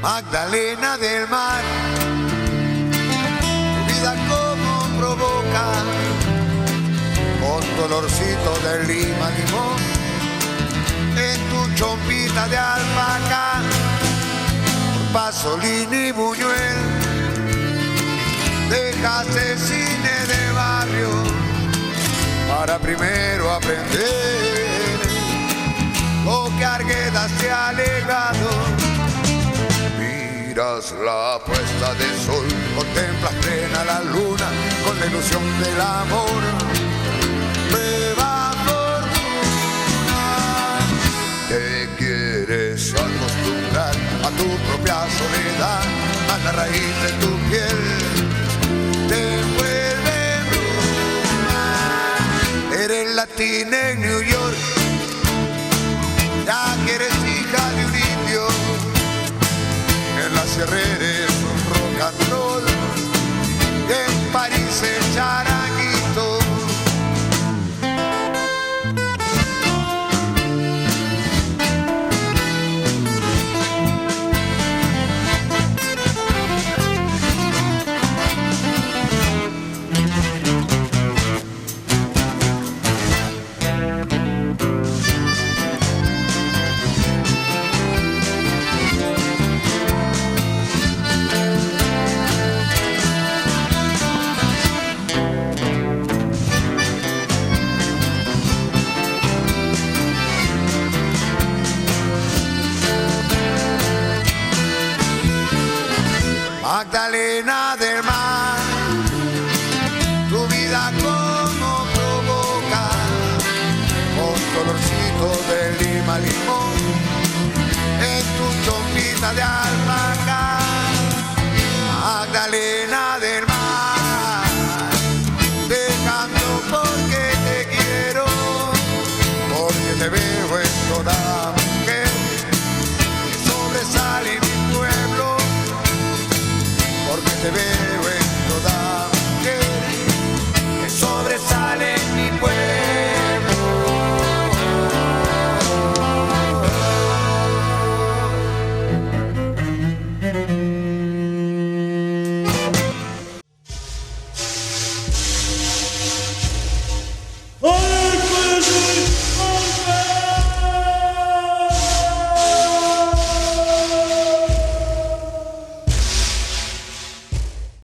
Magdalena del mar, tu vida como provoca, con dolorcito de lima limón, en tu chompita de alpaca, por Pasolini y Buñuel, dejaste cine de barrio para primero aprender lo que Arguedas te ha legado. Miras la puesta de sol, contemplas plena la luna con la ilusión del amor. Nueva fortuna, te quieres acostumbrar a tu propia soledad, a la raíz de tu piel te envuelve bruma. Eres latina en New York, ya que eres hija de un indio. En la sierra eres un rock and roll, y en París el charanguito. Magdalena del mar, tu vida como provoca, con dolorcito de lima limón, en tu chompita de alpaca. Magdalena